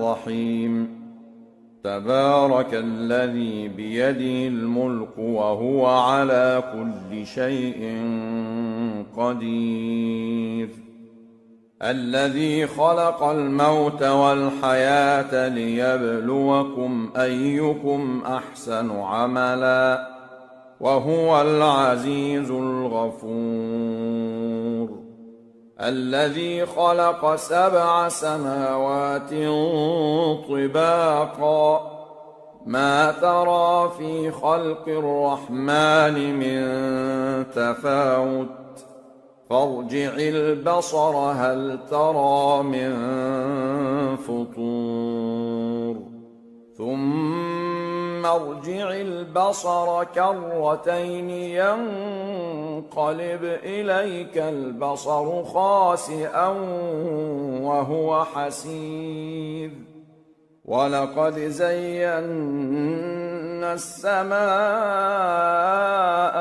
الرحيم تبارك الذي بيده الملك وهو على كل شيء قدير الذي خلق الموت والحياة ليبلوكم أيكم أحسن عملا وهو العزيز الغفور الذي خلق 7 سماوات طباقا ما ترى في خلق الرحمن من تفاوت فارجع البصر هل ترى من فطور ثم ارجع البصر كرتين ينقلب إليك البصر خاسئا وهو حسير ولقد زينا السماء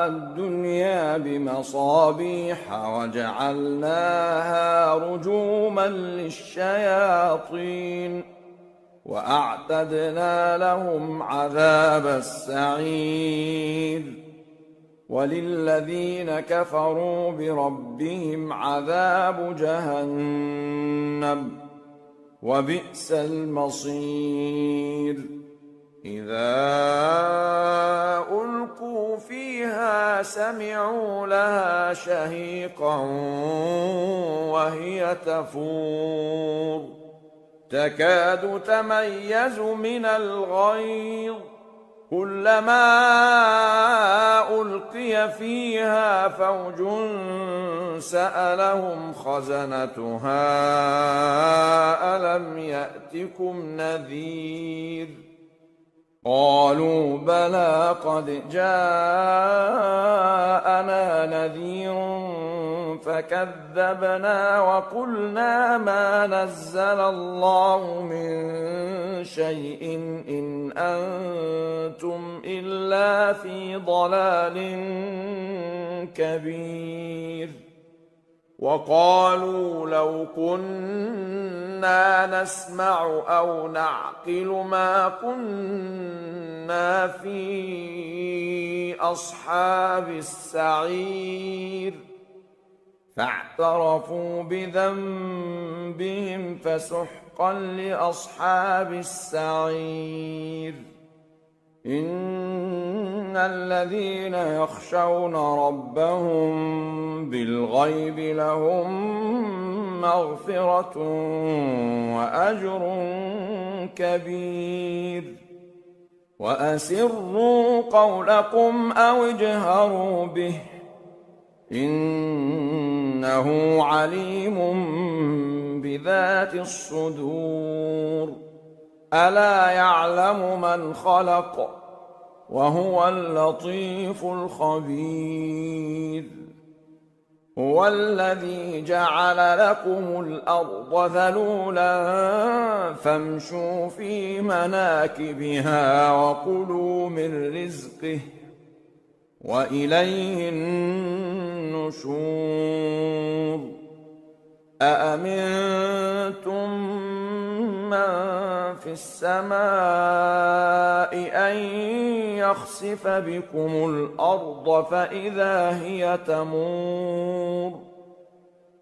الدنيا بمصابيح وجعلناها رجوما للشياطين وأعتدنا لهم عذاب السعير وللذين كفروا بربهم عذاب جهنم وبئس المصير إذا ألقوا فيها سمعوا لها شهيقا وهي تفور تكاد تميز من الغيظ كلما ألقي فيها فوج سألهم خزنتها ألم يأتكم نذير قالوا بلى قد جاءنا نذير فكذبنا وقلنا ما نزل الله من شيء إن أنتم إلا في ضلال كبير وقالوا لو كنا نسمع أو نعقل ما كنا في أصحاب السعير فاعترفوا بذنبهم فسحقا لأصحاب السعير إن الذين يخشون ربهم بالغيب لهم مغفرة وأجر كبير وأسروا قولكم أو اجهروا به إنه عليم بذات الصدور ألا يعلم من خلق وهو اللطيف الخبير هو الذي جعل لكم الأرض ذلولا فامشوا في مناكبها وكلوا من رزقه وإليه النشور أأمنتم من في السماء أن يخسف بكم الأرض فإذا هي تمور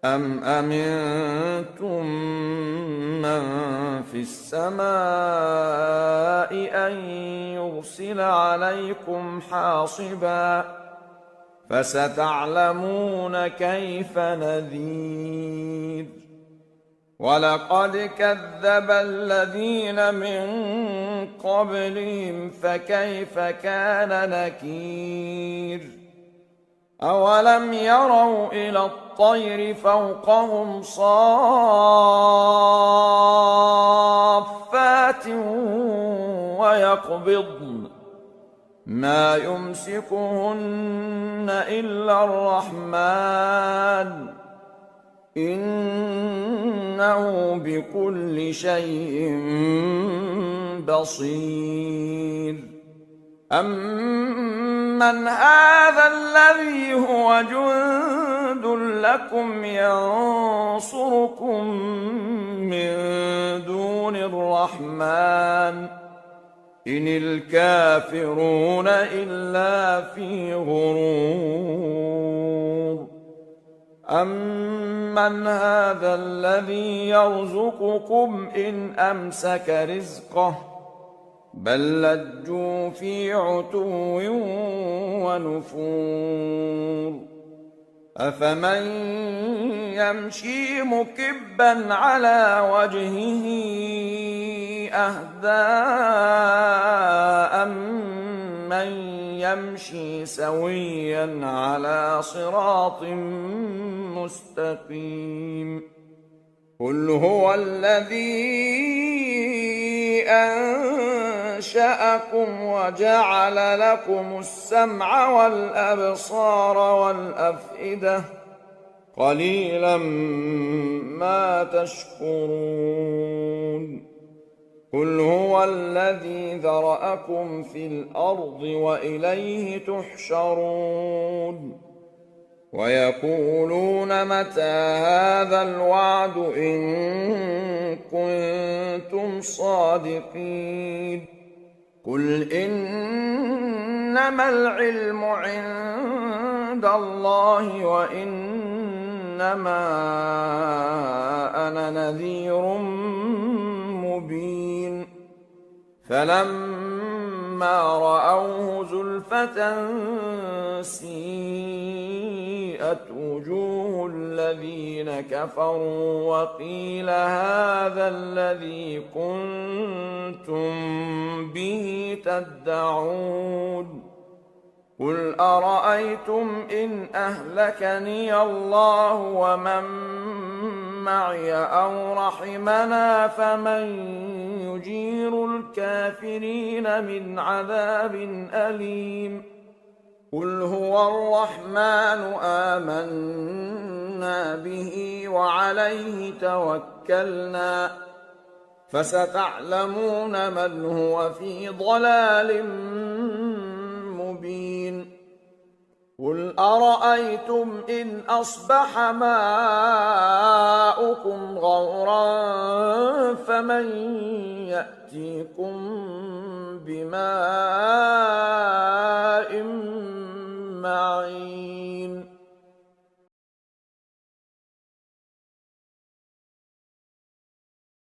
أم أمنتم من في السماء أن يرسل عليكم حاصبا فستعلمون كيف نذير ولقد كذب الذين من قبلهم فكيف كان نكير أولم يروا إلى الطير فوقهم صافات ويقبضن ما يمسكهن إلا الرحمن إنه بكل شيء بصير أَمَّنْ هَذَا الَّذِي هُوَ جُندٌ لَّكُمْ يَنصُرُكُم مِّن دُونِ الرَّحْمَٰنِ إِنِ الْكَافِرُونَ إِلَّا فِي غُرُورٍ أَمَّنْ هَذَا الَّذِي يَرْزُقُكُمْ إِنْ أَمْسَكَ رِزْقَهُ بَل لَّجُّوا فِي عُتُوٍّ وَنُفُورٍ أَفَمَن يَمْشِي مُكِبًّا عَلَىٰ وَجْهِهِ أَهْدَىٰ أَمَّن يَمْشِي سَوِيًّا عَلَىٰ صِرَاطٍ مُّسْتَقِيمٍ قُلْ هُوَ الَّذِي أَنشَأَكُمْ وَجَعَلَ لَكُمُ السَّمْعَ وَالْأَبْصَارَ وَالْأَفْئِدَةَ قَلِيلًا مَّا تَشْكُرُونَ قُلْ هُوَ الَّذِي ذَرَأَكُمْ فِي الْأَرْضِ وَإِلَيْهِ تُحْشَرُونَ وَيَقُولُونَ مَتَىٰ هَٰذَا الْوَعْدُ إِن كُنتُمْ صَادِقِينَ قُلْ إِنَّمَا الْعِلْمُ عِندَ اللَّهِ وَإِنَّمَا أَنَا نَذِيرٌ مُّبِينٌ فَلَمَّا رَأَوْهُ زُلْفَةً سِيئَتْ وُجُوهُ الَّذِينَ كَفَرُوا وَقِيلَ هَٰذَا الَّذِي كُنتُم بِهِ تَدَّعُونَ قُلْ أَرَأَيْتُمْ إِنْ أَهْلَكَنِيَ اللَّهُ وَمَن مَّعِيَ أَوْ رَحِمَنَا فَمَن يُجِيرُ الْكَافِرِينَ مِنْ عَذَابٍ أَلِيمٍ قُلْ هُوَ الرَّحْمَٰنُ آمَنَّا بِهِ وَعَلَيْهِ تَوَكَّلْنَا فَسَتَعْلَمُونَ مَنْ هُوَ فِي ضَلَالٍ مُّبِينٍ قُلْ أَرَأَيْتُمْ إِنْ أَصْبَحَ مَاؤُكُمْ غَوْرًا فَمَن يَأْتِيكُم بِمَاءٍ